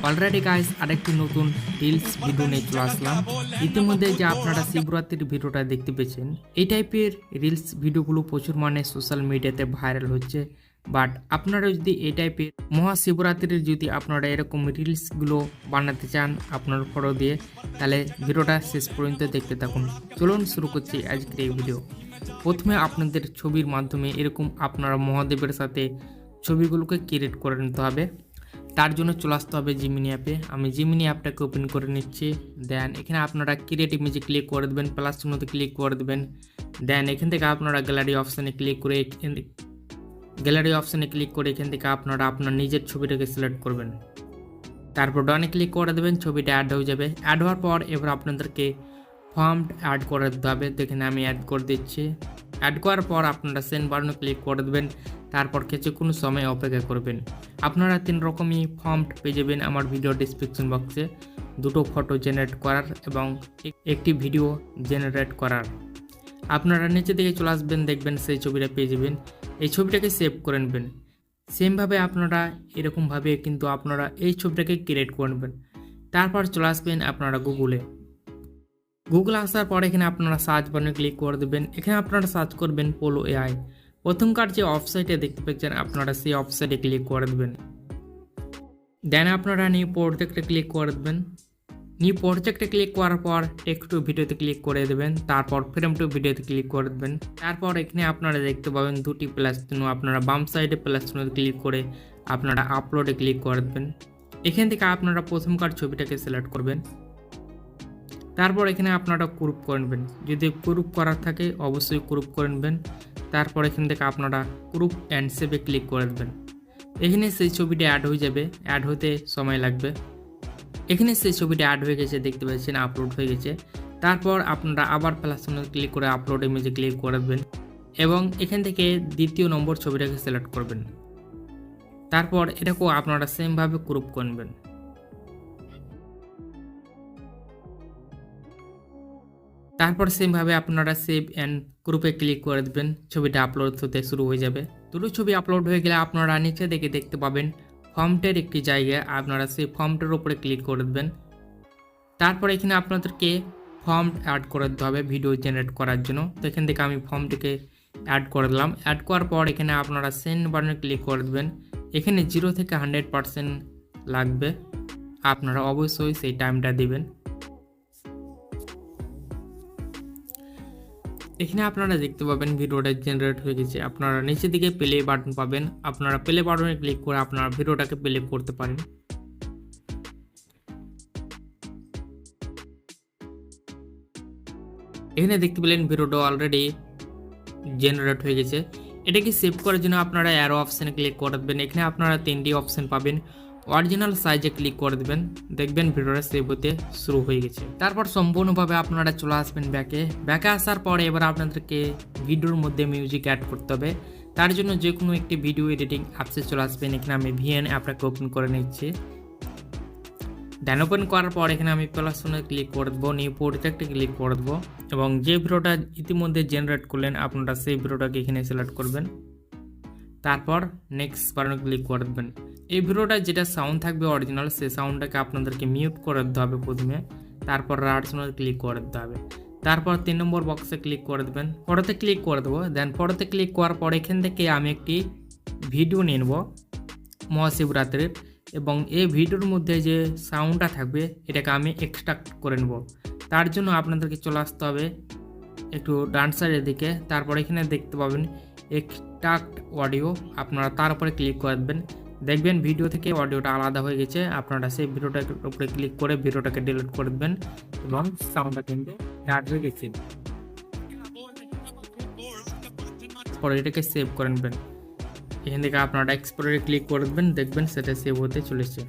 Already guys আরেকটি নতুন reels video নিয়ে চলে আসলাম। ইতিমধ্যে যে আপনারা শিবরাত্রির ভিডিওটা দেখতে পেয়েছেন, এই টাইপের রিলস ভিডিওগুলো প্রচুর মানে সোশ্যাল মিডিয়াতে ভাইরাল হচ্ছে। বাট আপনারা যদি এই টাইপের মহাশিবরাত্রির যদি আপনারা এরকম রিলসগুলো বানাতে চান আপনার ফটো দিয়ে, তাহলে ভিডিওটা শেষ পর্যন্ত দেখতে থাকুন। চলুন শুরু করছি আজকের এই ভিডিও। প্রথমে আপনাদের ছবির মাধ্যমে এরকম আপনারা মহাদেবের সাথে ছবিগুলোকে ক্রিয়েট করে নিতে হবে। তার জন্য চলে আসতে হবে জিমিনি অ্যাপে। আমি জিমিনি অ্যাপটাকে ওপেন করে নিচ্ছি। দেন এখানে আপনারা ক্রিয়েট ইমেজে ক্লিক করে দেবেন, প্লাস চিহ্নতে ক্লিক করে দেবেন। দেন এখান থেকে আপনারা গ্যালারি অপশানে ক্লিক করে এখান থেকে আপনারা আপনার নিজের ছবিটাকে সিলেক্ট করবেন। তারপর ডানে ক্লিক করে দেবেন, ছবিটা অ্যাড হয়ে যাবে। অ্যাড হওয়ার পর এবার আপনাদেরকে ফর্ম অ্যাড করে দিতে হবে। দেখেন আমি অ্যাড করে দিচ্ছি। অ্যাড করার পর আপনারা সেন্ড বাটনে ক্লিক করে দেবেন। তারপর কিছুক্ষণ সময় অপেক্ষা করবেন। আপনারা 3 রকমই ফর্ম পেয়ে যাবেন আমার ভিডিও ডিসক্রিপশন বক্সে। 2টো ফটো জেনারেট করার এবং একটি ভিডিও জেনারেট করার। আপনারা নিচে দিকে চলে আসবেন, দেখবেন সেই ছবিটা পেয়ে যাবেন। এই ছবিটাকে সেভ করে নেবেন। সেমভাবে আপনারা এরকমভাবে কিন্তু আপনারা এই ছবিটাকে ক্রিয়েট করে নেবেন। তারপর চলে আসবেন আপনারা গুগলে আসার পর এখানে আপনারা সার্চ বাটনে ক্লিক করে দেবেন। এখানে আপনারা সার্চ করবেন পোলো এআই। প্রথমকার যে ওয়েবসাইটে দেখতে পাচ্ছেন আপনারা সেই ওয়েবসাইটে ক্লিক করে দেবেন। দেন আপনারা নিউ প্রজেক্টে ক্লিক করে দেবেন। নিউ প্রজেক্টে ক্লিক করার পর টেক্সট টু ভিডিওতে ক্লিক করে দেবেন। তারপর ফ্রেম টু ভিডিওতে ক্লিক করে দেবেন। তারপর এখানে আপনারা দেখতে পাবেন 2টি প্লাস চিহ্ন। আপনারা বাম সাইডে প্লাস চিহ্নতে ক্লিক করে আপনারা আপলোডে ক্লিক করে দেবেন। এখান থেকে আপনারা প্রথমকার ছবিটাকে সিলেক্ট করবেন। তারপর এখানে আপনারা গ্রুপ করে নেবেন। যদি গ্রুপ করার থাকে অবশ্যই গ্রুপ করে নেবেন। তারপর এখান থেকে আপনারা গ্রুপ অ্যান্ড সেভে ক্লিক করে দেবেন। এখানে সেই ছবিটা অ্যাড হয়ে যাবে, অ্যাড হতে সময় লাগবে। এখানে সেই ছবিটা অ্যাড হয়ে গেছে, দেখতে পাচ্ছেন আপলোড হয়ে গেছে। তারপর আপনারা আবার প্লাস চিহ্নে ক্লিক করে আপলোড ইমেজে ক্লিক করে দেবেন এবং এখান থেকে দ্বিতীয় নম্বর ছবিটাকে সিলেক্ট করবেন। তারপর এটাকেও আপনারা সেমভাবে গ্রুপ করবেন। তারপর সেমভাবে আপনারা সেভ অ্যান্ড গ্রুপে ক্লিক করে দেবেন। ছবিটা আপলোড হতে শুরু হয়ে যাবে। দুটো ছবি আপলোড হয়ে গেলে আপনারা নিচে দিকে দেখতে পাবেন ফর্মটের একটি জায়গায়। আপনারা সেই ফর্মটের উপরে ক্লিক করে দেবেন। তারপর এখানে আপনাদেরকে ফর্ম অ্যাড করে দিতে হবে ভিডিও জেনারেট করার জন্য। তো এখান থেকে আমি ফর্মটিকে অ্যাড করে দিলাম। অ্যাড করার পর এখানে আপনারা সেন্ড বাটনে ক্লিক করে দেবেন। এখানে 0 থেকে 100% লাগবে, আপনারা অবশ্যই সেই টাইমটা দেবেন। এখানে আপনারা দেখতে পাবেন ভিডিওটা জেনারেট হয়ে গেছে। আপনারা নিচের দিকে প্লে বাটন পাবেন। আপনারা প্লে বাটনে ক্লিক করে আপনারা ভিডিওটাকে প্লে করতে পারেন। এখানে দেখতে পেলেন ভিডিওটা অলরেডি জেনারেট হয়ে গেছে। এটাকে সেভ করার জন্য আপনারা অ্যারো অপশানে ক্লিক করে দেবেন। এখানে আপনারা 3টি অপশান পাবেন। অরিজিনাল সাইজে ক্লিক করে দেবেন, দেখবেন ভিডিওটা সেভ হতে শুরু হয়ে গেছে। তারপর সম্পূর্ণভাবে আপনারা চলে আসবেন ব্যাকে আসার পরে এবার আপনাদেরকে ভিডিওর মধ্যে মিউজিক অ্যাড করতে হবে। তার জন্য যে কোনো একটি ভিডিও এডিটিং অ্যাপসে চলে আসবেন। এখানে আমি ভিএন অ্যাপটাকে ওপেন করে নিচ্ছি। দেন ওপেন করার পর এখানে আমি প্লাস চিহ্নে ক্লিক করে দেবো, নিউ প্রজেক্টে ক্লিক করে দেবো এবং যে ভিডিওটা ইতিমধ্যে জেনারেট করলেন আপনারা সেই ভিডিওটাকে এখানে সিলেক্ট করবেন। তারপর নেক্সট বাটনে ক্লিক করে দেবেন। এই ভিডিওটা যেটা সাউন্ড থাকবে অরিজিনাল, সেই সাউন্ডটাকে আপনাদেরকে মিউট করে দিতে হবে প্রথমে। তারপর রাইট চিহ্নে ক্লিক করে দিতে হবে। তারপর 3 নম্বর বক্সে ক্লিক করে দেবেন, ফটোতে ক্লিক করে দেবো। দেন ফটোতে ক্লিক করার পর এখান থেকে আমি একটি ভিডিও নিয়ে নেব মহাশিবরাত্রির, এবং এই ভিডিওর মধ্যে যে সাউন্ডটা থাকবে এটাকে আমি এক্সট্রাক্ট করে নেব। তার জন্য আপনাদেরকে চলে আসতে হবে একটু ডান সাইডের দিকে। তারপর এখানে দেখতে পাবেন এক্সট্রাক্ট অডিও, আপনারা তার উপরে ক্লিক করে দেবেন। দেখবেন ভিডিও থেকে অডিওটা আলাদা হয়ে গেছে। আপনারা সেই ভিডিওটার উপরে ক্লিক করে ভিডিওটাকে ডিলিট করে দেবেন এবং সাউন্ডটা কিন্তু অ্যাড হয়ে গেছে। পরে এটাকে সেভ করে নেবেন। এখান থেকে আপনারা এক্সপোর্টে ক্লিক করে দেবেন, দেখবেন সেটা সেভ হতে চলেছে।